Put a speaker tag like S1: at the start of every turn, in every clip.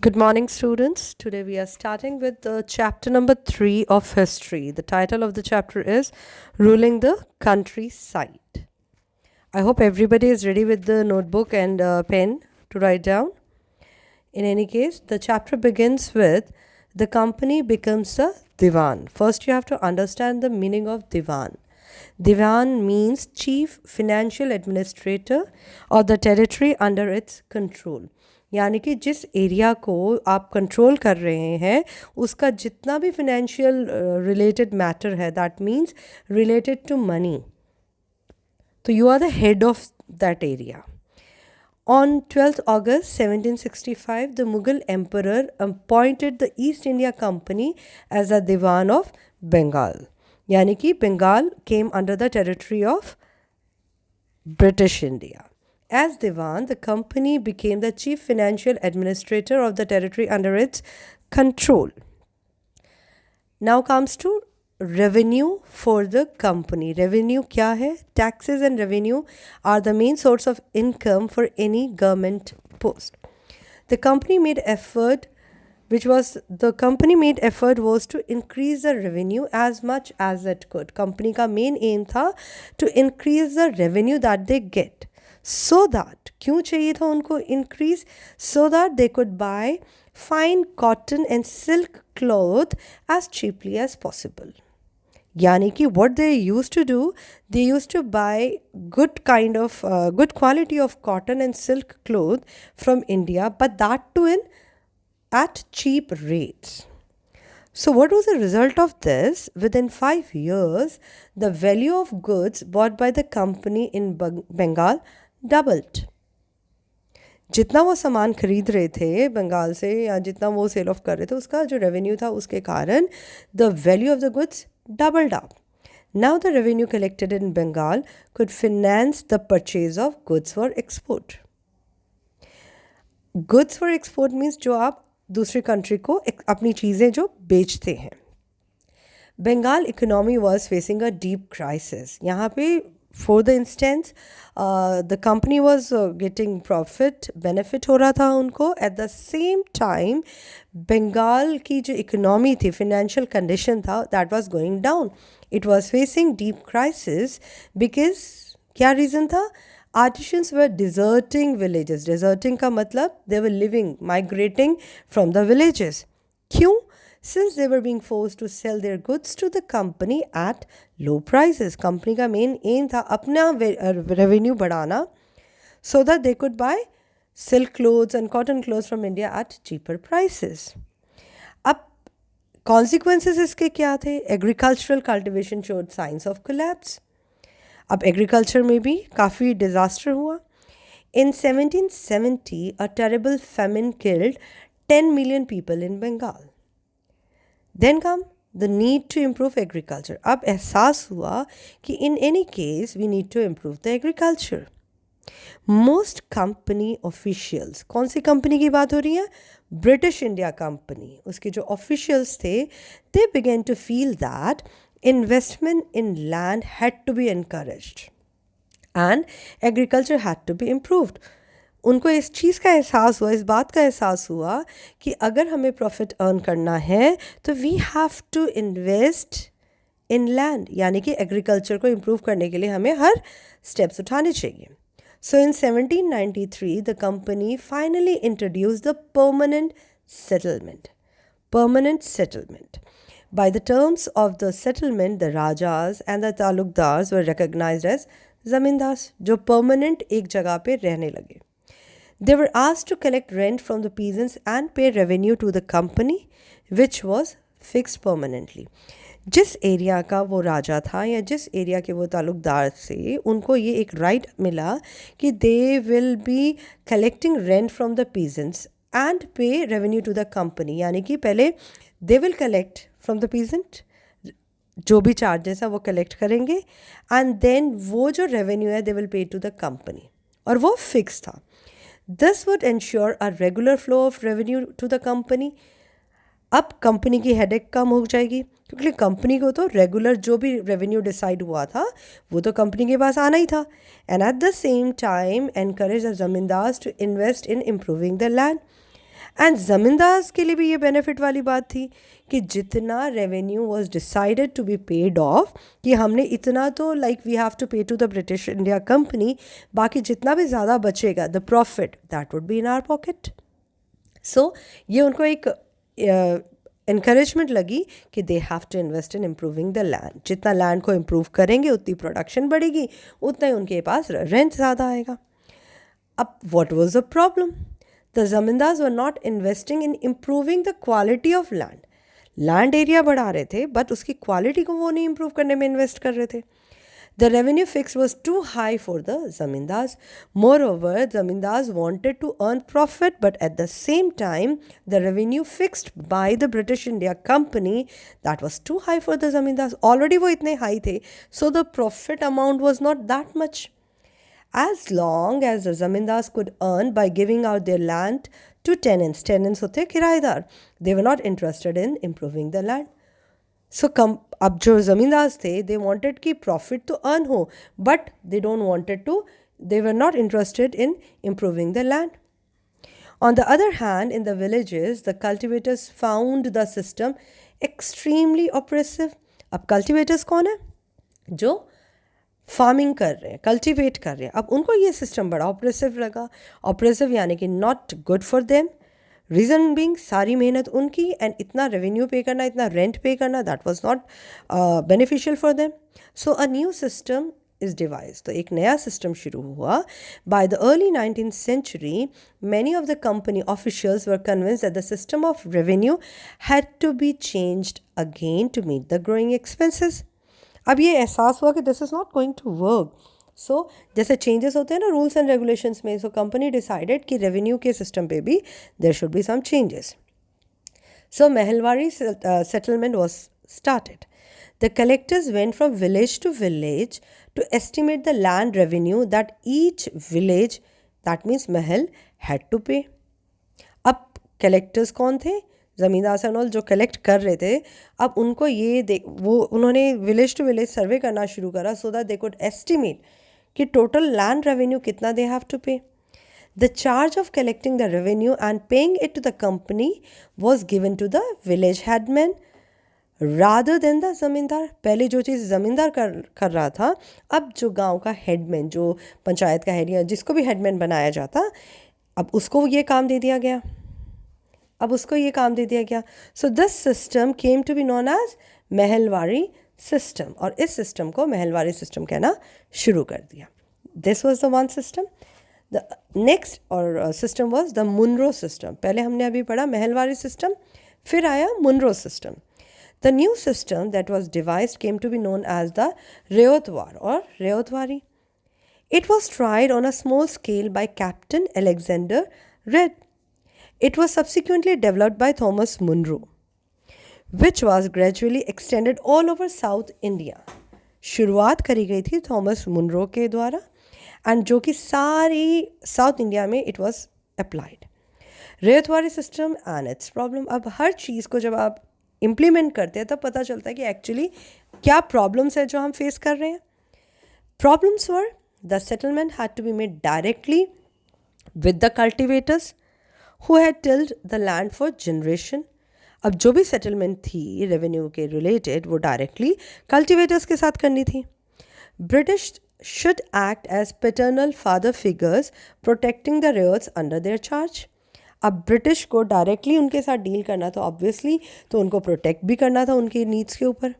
S1: Good morning, students. Today we are starting with chapter number 3 of history. The title of the chapter is Ruling the Countryside. I hope everybody is ready with the notebook and pen to write down. In any case, the chapter begins with the company becomes a divan. First, you have to understand the meaning of divan. Divan means chief financial administrator of the territory under its control. यानी कि जिस area को आप control कर रहे हैं उसका जितना भी फिनेंशियल रिलेटेड मैटर है that means related to money, तो you are the head of that area. On 12th August 1765, the Mughal emperor appointed the East India Company as a Diwan of Bengal. Yani ki Bengal came under the territory of British India. As Diwan, the company became the chief financial administrator of the territory under its control. Now comes to revenue for the company. Revenue kya hai? Taxes and revenue are the main source of income for any government post. The company made effort was to increase the revenue as much as it could. Company का main aim था to increase the revenue that they get. So that, क्यों चाहिए था उनको increase? So that they could buy fine cotton and silk cloth as cheaply as possible. यानी कि what they used to do, they used to buy good quality of cotton and silk cloth from India, but that too at cheap rates. So what was the result of this? Within 5 years, the value of goods bought by the company in Bengal doubled. जितना वो सामान खरीद रहे थे बंगाल से या जितना वो सेल ऑफ कर रहे थे उसका जो रेवेन्यू था उसके कारण the value of the goods doubled up. Now the revenue collected in Bengal could finance the purchase of goods for export. Goods for export means जो आप दूसरी कंट्री को अपनी चीज़ें जो बेचते हैं. Bengal economy was facing a deep crisis. यहाँ पे for the instance the company was getting benefit हो रहा था उनको. At the same time Bengal की जो इकोनॉमी थी financial condition था that was going down. It was facing deep crisis because क्या reason था? Artisans were deserting villages. Deserting का मतलब they were migrating from the villages. क्यों? Since they were being forced to sell their goods to the company at low prices. Company का main aim था अपना revenue बढ़ाना so that they could buy silk clothes and cotton clothes from India at cheaper prices. अब consequences इसके क्या थे? Agricultural cultivation showed signs of collapse. अब agriculture में भी काफ़ी डिज़ास्टर हुआ. In 1770, a terrible famine killed 10 million people in Bengal. Then come the need to improve agriculture. अब एहसास हुआ कि in any case we need to improve the agriculture. Most company officials, कौन सी कंपनी की बात हो रही है? British India company. उसके जो officials थे they began to feel that investment in land had to be encouraged and agriculture had to be improved. उनको इस चीज़ का एहसास हुआ, इस बात का एहसास हुआ कि अगर हमें प्रॉफिट अर्न करना है तो we have to invest in land, यानी कि एग्रीकल्चर को इम्प्रूव करने के लिए हमें हर स्टेप्स उठाने चाहिए. सो इन 1793 the company finally introduce the permanent settlement. By the terms of the settlement, the Rajas and the Talukdars were recognized as zamindars, जो permanent एक जगह पे रहने लगे. They were asked to collect rent from the peasants and pay revenue to the company, which was fixed permanently. जिस area का वो राजा था या जिस एरिया के वो तालुकदार थे उनको ये एक राइट मिला कि they will be collecting rent from the peasants and pay revenue to the company. यानी कि पहले they will collect from the peasant, जो भी चार्जेस है वो कलेक्ट करेंगे एंड देन वो जो रेवेन्यू है they will pay to the company, और वो फिक्स था. This would ensure a regular flow of revenue to the company. अब कंपनी की हेडेक कम हो जाएगी क्योंकि कंपनी को तो रेगुलर जो भी रेवेन्यू डिसाइड हुआ था वो तो कंपनी के पास आना ही था. And at the same time encourage the zamindars to invest in improving the land. And zamindars के लिए भी ये बेनिफिट वाली बात थी कि जितना revenue was decided to be paid off, कि हमने इतना तो like we have to pay to the British India company, बाकी जितना भी ज़्यादा बचेगा the profit that would be in our pocket. So ये उनको एक encouragement लगी कि they have to invest in improving the land. जितना लैंड को इम्प्रूव करेंगे उतनी प्रोडक्शन बढ़ेगी, उतना ही उनके पास रेंट ज़्यादा आएगा. अब what was the problem? The zamindars were not investing in improving the quality of land. Land area बढ़ा रहे थे बट उसकी क्वालिटी को वो नहीं इम्प्रूव करने में इन्वेस्ट कर रहे थे. The revenue fix was too high for the zamindars. Moreover, zamindars wanted to earn profit, but at the same time, the revenue fixed by the British India Company that was too high for the zamindars. Already वो इतने high थे, so the profit amount was not that much. As long as the zamindars could earn by giving out their land to tenants, tenants होते किराएदार, they were not interested in improving the land. सो अब जो ज़मींदार थे they wanted कि profit to earn हो, but they don't wanted to, they were not interested in improving the land. On the other hand in the villages the cultivators found the system extremely oppressive. अब cultivators कौन है? जो farming कर रहे हैं, cultivate कर रहे हैं. अब उनको ये सिस्टम बड़ा ऑप्रेसिव लगा. ऑप्रेसिव यानी कि not good for them. Reason Bing सारी मेहनत उनकी एंड इतना रेवेन्यू पे करना, इतना रेंट पे करना, that was not beneficial for them. So a new system is device. तो एक नया सिस्टम शुरू हुआ. By the early 19th century many of the company officials were convinced that the system of revenue had to be changed again to meet the growing expenses. अब ये एहसास हुआ कि this is not going to work. So जैसे changes होते हैं ना rules and regulations में, सो कंपनी डिसाइडेड कि रेवेन्यू के सिस्टम पे भी there should be some changes. So Mahalwari settlement was started. The collectors went from village to estimate the land revenue that each village, that means mahal, had to pay. अब collectors कौन थे? ज़मींदार से all जो collect कर रहे थे. अब उनको ये वो उन्होंने विलेज टू विलेज सर्वे करना शुरू करा so that they could estimate कि टोटल लैंड रेवेन्यू कितना they have to pay. The charge of collecting the revenue and paying it to the company was given to the village headman rather than the zamindar. पहले जो चीज़ ज़मींदार कर रहा था, अब जो गांव का हेडमैन, जो पंचायत का हेड या जिसको भी हेडमैन बनाया जाता, अब उसको ये काम दे दिया गया. So this system came to be known as Mahalwari system. और इस सिस्टम को महलवाड़ी सिस्टम कहना शुरू कर दिया. This was the one system. The next और system was the Munro system. पहले हमने अभी पढ़ा महलवाड़ी सिस्टम, फिर आया Munro system. The new system that was devised came to be known as the Ryotwar or Ryotwari. It was tried on a small scale by Captain Alexander Read. It was subsequently developed by Thomas Munro, which was gradually extended all over South India. शुरुआत करी गई थी Thomas Munro के द्वारा and जो कि सारी South India में it was applied. Ryotwari system and its problem. अब हर चीज़ को जब आप इम्प्लीमेंट करते हैं तब पता चलता है कि एक्चुअली क्या प्रॉब्लम्स है जो हम फेस कर रहे हैं. Problems were the settlement had to be made directly with the cultivators who had tilled the land for generation. अब जो भी सेटलमेंट थी रेवेन्यू के रिलेटेड वो डायरेक्टली कल्टिवेटर्स के साथ करनी थी. British should act as paternal father figures protecting the ryots under their charge. अब ब्रिटिश को डायरेक्टली उनके साथ डील करना था ऑब्वियसली, तो उनको प्रोटेक्ट भी करना था उनके नीड्स के ऊपर.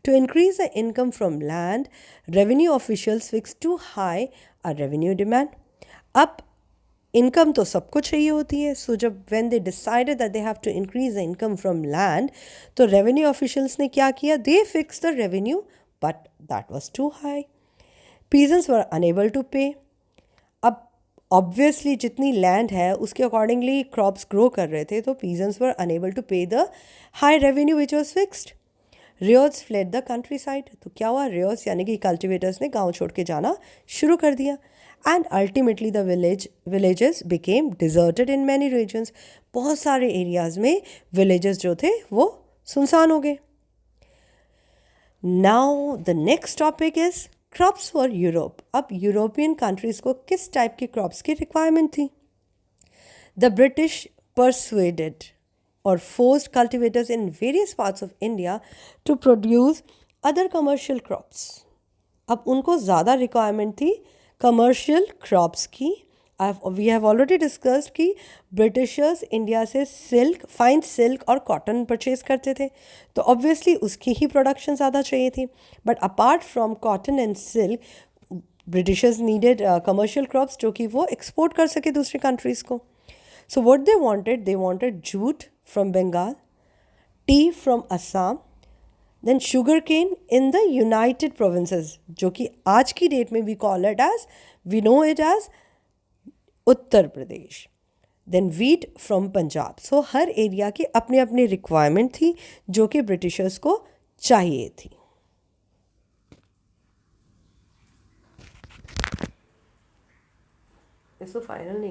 S1: To increase the income from land revenue officials fix too high a revenue demand. अब इनकम तो सबको चाहिए होती है. सो जब when they decided that they have to increase the income from land, तो रेवेन्यू ऑफिशियल्स ने क्या किया? They fix the revenue but that was too high. Peasants were unable to pay. अब ऑब्वियसली जितनी लैंड है उसके accordingly crops grow कर रहे थे, तो peasants were unable to pay the high revenue which was fixed. Ryots fled the countryside. तो क्या हुआ? रियोर्स यानी कि कल्टिवेटर्स ने गाँव छोड़ के जाना शुरू कर दिया. And ultimately the villages became deserted in many regions. बहुत सारे एरियाज में villages जो थे वो सुनसान हो गए. Now the next topic is crops for Europe. अब यूरोपियन कंट्रीज़ को किस टाइप की क्रॉप्स की रिक्वायरमेंट थी? The British persuaded or forced cultivators in various parts of India to produce other commercial crops. अब उनको ज़्यादा रिक्वायरमेंट थी कमर्शियल क्रॉप्स की. वी हैव ऑलरेडी डिस्कस्ड कि ब्रिटिशर्स इंडिया से सिल्क, फाइन सिल्क और कॉटन परचेज करते थे, तो ऑब्वियसली उसकी ही प्रोडक्शन ज़्यादा चाहिए थी. But apart from cotton and silk, Britishers needed commercial crops जो कि वो एक्सपोर्ट कर सके दूसरी कंट्रीज़ को. So what they wanted jute from Bengal, tea from Assam, then sugar cane in the United Provinces, जो कि आज की डेट में we know it as Uttar Pradesh, then wheat from Punjab. So हर एरिया की अपनी अपनी रिक्वायरमेंट थी जो कि ब्रिटिशर्स को चाहिए थी. इसको फाइनल नहीं